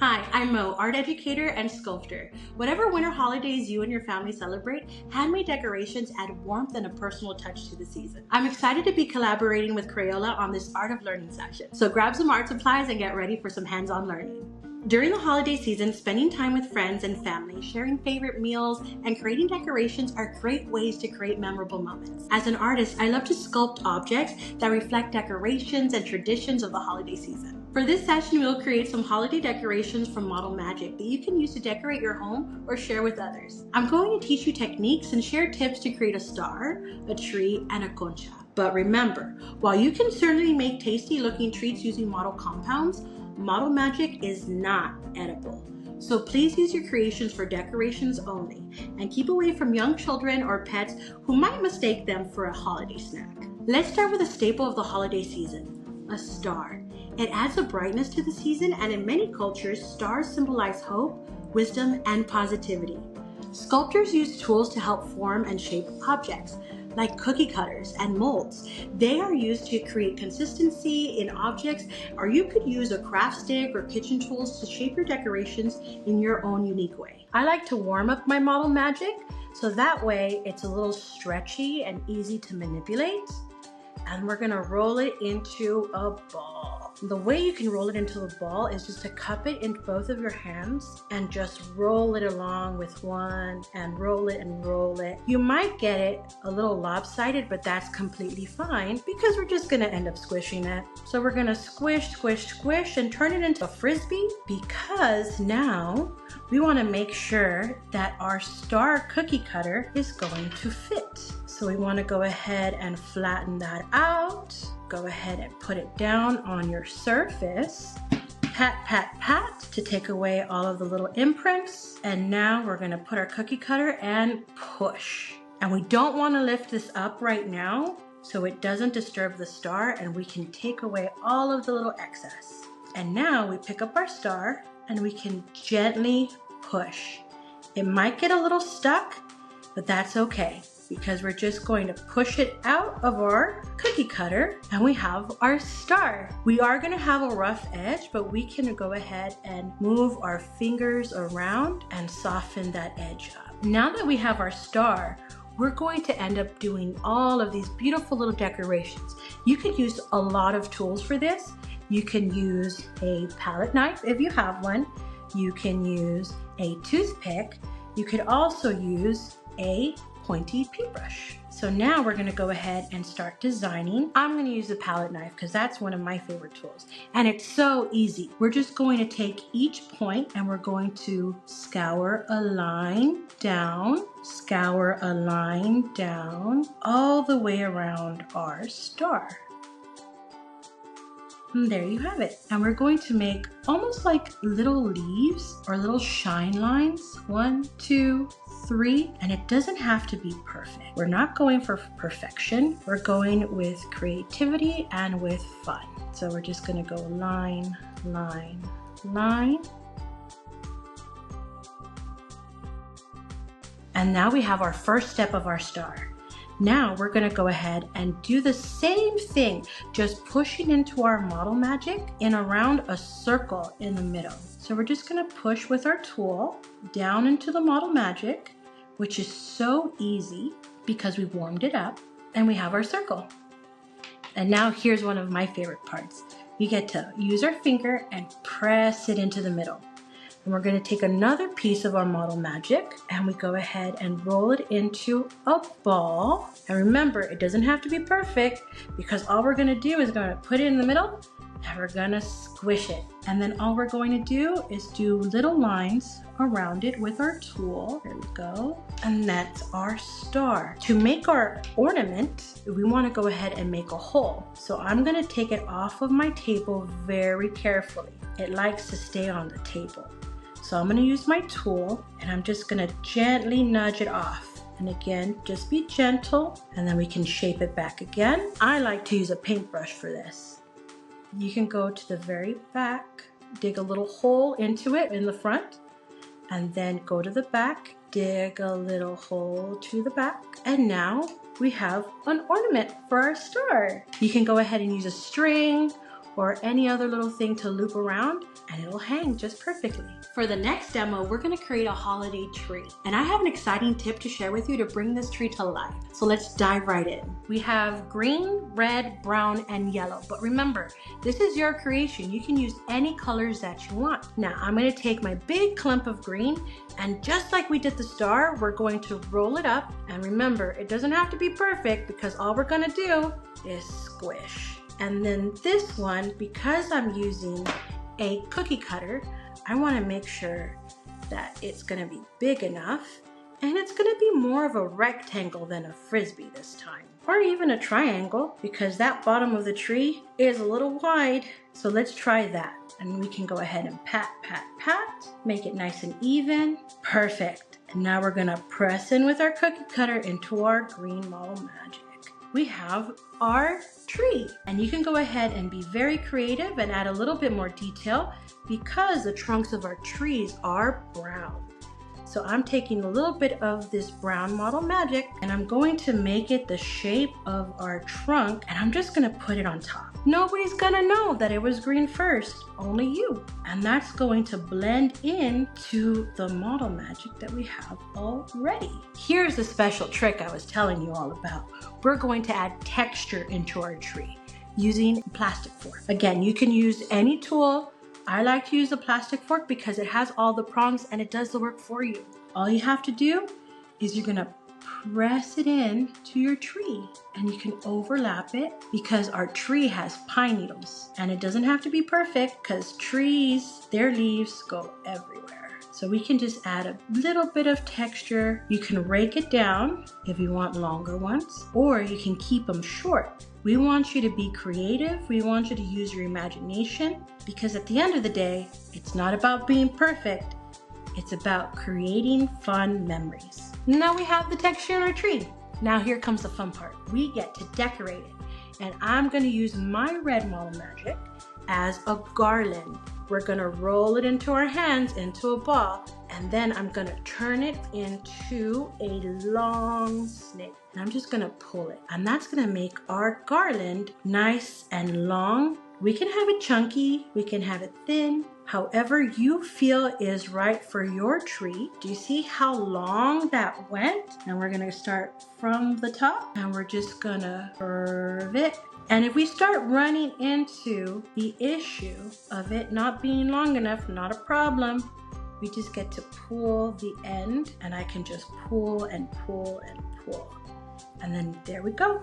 Hi, I'm Mo, art educator and sculptor. Whatever winter holidays you and your family celebrate, handmade decorations add warmth and a personal touch to the season. I'm excited to be collaborating with Crayola on this Art of Learning session. So grab some art supplies and get ready for some hands-on learning. During the holiday season, spending time with friends and family, sharing favorite meals, and creating decorations are great ways to create memorable moments. As an artist, I love to sculpt objects that reflect decorations and traditions of the holiday season. For this session, we'll create some holiday decorations from Model Magic that you can use to decorate your home or share with others. I'm going to teach you techniques and share tips to create a star, a tree, and a concha. But remember, while you can certainly make tasty looking treats using model compounds, Model Magic is not edible. So please use your creations for decorations only and keep away from young children or pets who might mistake them for a holiday snack. Let's start with a staple of the holiday season, a star. It adds a brightness to the season, and in many cultures, stars symbolize hope, wisdom, and positivity. Sculptors use tools to help form and shape objects, like cookie cutters and molds. They are used to create consistency in objects, or you could use a craft stick or kitchen tools to shape your decorations in your own unique way. I like to warm up my Model Magic, so that way it's a little stretchy and easy to manipulate. And we're gonna roll it into a ball. The way you can roll it into a ball is just to cup it in both of your hands and just roll it along with one and roll it and roll it. You might get it a little lopsided, but that's completely fine because we're just gonna end up squishing it. So we're gonna squish, squish, squish and turn it into a frisbee, because now we wanna make sure that our star cookie cutter is going to fit. So we wanna go ahead and flatten that out. Go ahead and put it down on your surface. Pat, pat, pat to take away all of the little imprints. And now we're gonna put our cookie cutter and push. And we don't wanna lift this up right now so it doesn't disturb the star, and we can take away all of the little excess. And now we pick up our star and we can gently push. It might get a little stuck, but that's okay, because we're just going to push it out of our cookie cutter and we have our star. We are gonna have a rough edge, but we can go ahead and move our fingers around and soften that edge up. Now that we have our star, we're going to end up doing all of these beautiful little decorations. You could use a lot of tools for this. You can use a palette knife if you have one. You can use a toothpick. You could also use a pointy paintbrush. So now we're gonna go ahead and start designing. I'm gonna use a palette knife because that's one of my favorite tools. And it's so easy. We're just going to take each point and we're going to scour a line down, scour a line down, all the way around our star. And there you have it. And we're going to make almost like little leaves or little shine lines. 1, 2, 3, and it doesn't have to be perfect. We're not going for perfection. We're going with creativity and with fun. So we're just gonna go line, line, line. And now we have our first step of our star. Now we're gonna go ahead and do the same thing, just pushing into our Model Magic in around a circle in the middle. So we're just gonna push with our tool down into the Model Magic, which is so easy because we warmed it up, and we have our circle. And now here's one of my favorite parts. We get to use our finger and press it into the middle. And we're gonna take another piece of our Model Magic and we go ahead and roll it into a ball. And remember, it doesn't have to be perfect, because all we're gonna do is gonna put it in the middle and we're gonna squish it. And then all we're going to do is do little lines around it with our tool. There we go. And that's our star. To make our ornament, we wanna go ahead and make a hole. So I'm gonna take it off of my table very carefully. It likes to stay on the table. So I'm gonna use my tool and I'm just gonna gently nudge it off. And again, just be gentle, and then we can shape it back again. I like to use a paintbrush for this. You can go to the very back, dig a little hole into it in the front, and then go to the back, dig a little hole to the back, and now we have an ornament for our star. You can go ahead and use a string or any other little thing to loop around, and it'll hang just perfectly. For the next demo, we're gonna create a holiday tree. And I have an exciting tip to share with you to bring this tree to life. So let's dive right in. We have green, red, brown, and yellow. But remember, this is your creation. You can use any colors that you want. Now, I'm gonna take my big clump of green, and just like we did the star, we're going to roll it up. And remember, it doesn't have to be perfect because all we're gonna do is squish. And then this one, because I'm using a cookie cutter, I want to make sure that it's going to be big enough, and it's going to be more of a rectangle than a frisbee this time, or even a triangle, because that bottom of the tree is a little wide. So let's try that, and we can go ahead and pat, pat, pat, make it nice and even. Perfect. And now we're going to press in with our cookie cutter into our green model magic. We have our tree, and you can go ahead and be very creative and add a little bit more detail because the trunks of our trees are brown. So I'm taking a little bit of this brown model magic, and I'm going to make it the shape of our trunk, and I'm just gonna put it on top. Nobody's gonna know that it was green first, only you. And that's going to blend in to the model magic that we have already. Here's the special trick I was telling you all about. We're going to add texture into our tree using plastic fork. Again, you can use any tool. I like to use a plastic fork because it has all the prongs and it does the work for you. All you have to do is you're gonna press it in to your tree, and you can overlap it because our tree has pine needles, and it doesn't have to be perfect because trees, their leaves go everywhere. So we can just add a little bit of texture. You can rake it down if you want longer ones, or you can keep them short. We want you to be creative. We want you to use your imagination, because at the end of the day, it's not about being perfect. It's about creating fun memories. Now we have the texture in our tree. Now here comes the fun part. We get to decorate it. And I'm gonna use my red model magic as a garland. We're gonna roll it into our hands, into a ball, and then I'm gonna turn it into a long snake. And I'm just gonna pull it. And that's gonna make our garland nice and long. We can have it chunky, we can have it thin, however you feel is right for your tree. Do you see how long that went? And we're gonna start from the top, and we're just gonna curve it. And if we start running into the issue of it not being long enough, not a problem. We just get to pull the end, and I can just pull and pull and pull. And then there we go.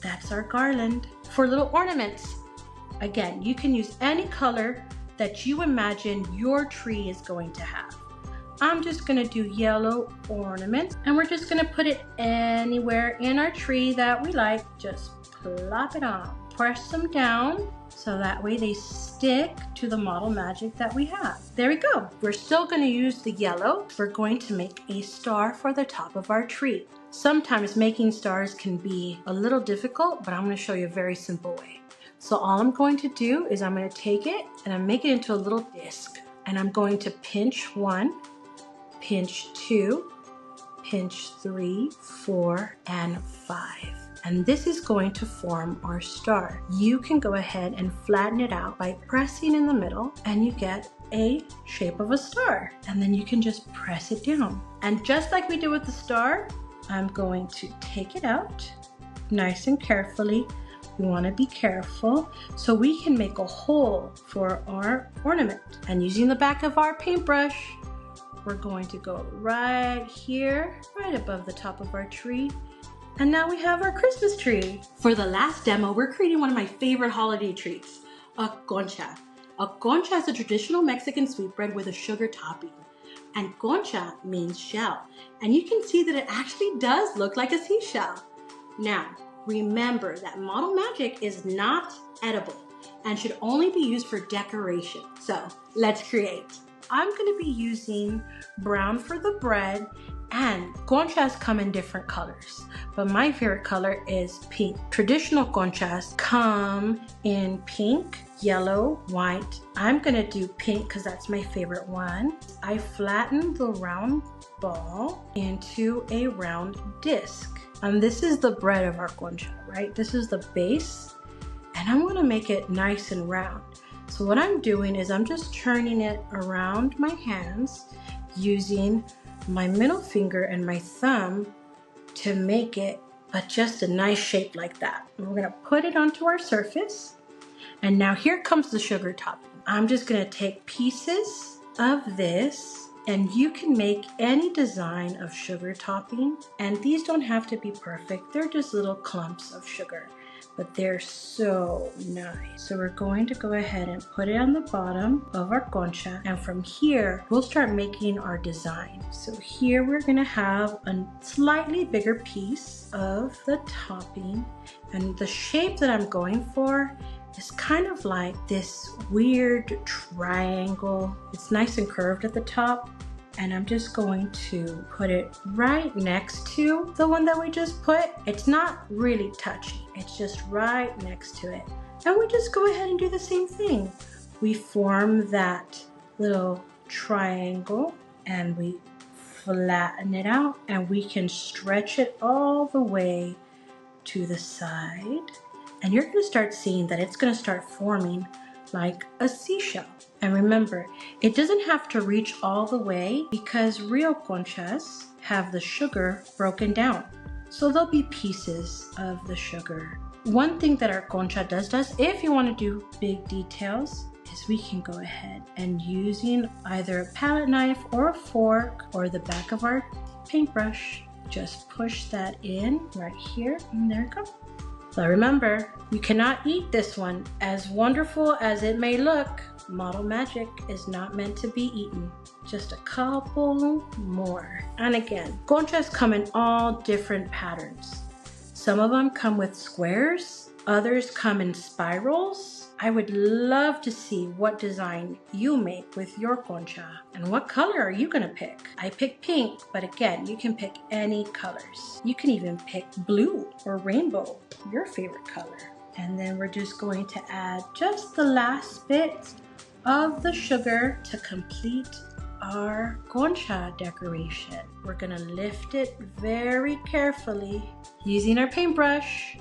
That's our garland. For little ornaments, again, you can use any color that you imagine your tree is going to have. I'm just gonna do yellow ornaments, and we're just gonna put it anywhere in our tree that we like. Just plop it on. Press them down so that way they stick to the model magic that we have. There we go. We're still gonna use the yellow. We're going to make a star for the top of our tree. Sometimes making stars can be a little difficult, but I'm gonna show you a very simple way. So all I'm going to do is I'm gonna take it and I'm making it into a little disc. And I'm going to pinch 1, pinch 2, pinch 3, 4, and 5. And this is going to form our star. You can go ahead and flatten it out by pressing in the middle, and you get a shape of a star. And then you can just press it down. And just like we did with the star, I'm going to take it out nice and carefully. We want to be careful so we can make a hole for our ornament. And using the back of our paintbrush, we're going to go right here, right above the top of our tree. And now we have our Christmas tree. For the last demo, we're creating one of my favorite holiday treats, a concha. A concha is a traditional Mexican sweetbread with a sugar topping. And concha means shell. And you can see that it actually does look like a seashell. Now, remember that model magic is not edible and should only be used for decoration. So let's create. I'm gonna be using brown for the bread, and conchas come in different colors, but my favorite color is pink. Traditional conchas come in pink, yellow, white. I'm gonna do pink because that's my favorite one. I flatten the round ball into a round disc. And this is the bread of our concha, right? This is the base. and I want to make it nice and round. So what I'm doing is I'm just turning it around my hands using my middle finger and my thumb to make it but just a nice shape like that. And we're gonna put it onto our surface. And now here comes the sugar topping. I'm just gonna take pieces of this, and you can make any design of sugar topping. And these don't have to be perfect. They're just little clumps of sugar, but they're so nice. So we're going to go ahead and put it on the bottom of our concha. And from here, we'll start making our design. So here we're gonna have a slightly bigger piece of the topping. And the shape that I'm going for is kind of like this weird triangle. It's nice and curved at the top. And I'm just going to put it right next to the one that we just put. It's not really touchy, it's just right next to it. And we just go ahead and do the same thing. We form that little triangle and we flatten it out, and we can stretch it all the way to the side. And you're gonna start seeing that it's gonna start forming like a seashell. And remember, it doesn't have to reach all the way because real conchas have the sugar broken down. So there'll be pieces of the sugar. One thing that our concha does, if you want to do big details, is we can go ahead and using either a palette knife or a fork or the back of our paintbrush, just push that in right here, and there it goes. But remember, you cannot eat this one. As wonderful as it may look, model magic is not meant to be eaten. Just a couple more. And again, conchas come in all different patterns. Some of them come with squares, others come in spirals. I would love to see what design you make with your concha. And what color are you gonna pick? I picked pink, but again, you can pick any colors. You can even pick blue or rainbow, your favorite color. And then we're just going to add just the last bit of the sugar to complete our concha decoration. We're gonna lift it very carefully using our paintbrush.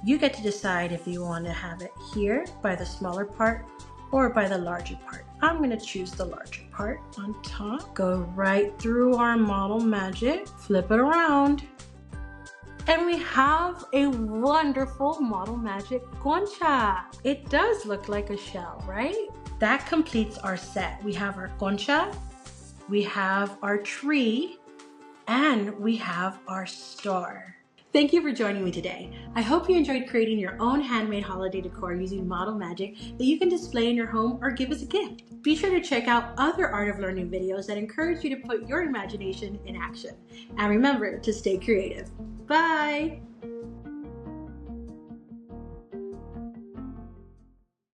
You get to decide if you want to have it here by the smaller part or by the larger part. I'm going to choose the larger part on top. Go right through our model magic, flip it around, and we have a wonderful model magic concha. It does look like a shell, right? That completes our set. We have our concha, we have our tree, and we have our star. Thank you for joining me today. I hope you enjoyed creating your own handmade holiday decor using model magic that you can display in your home or give as a gift. Be sure to check out other Art of Learning videos that encourage you to put your imagination in action. And remember to stay creative. Bye!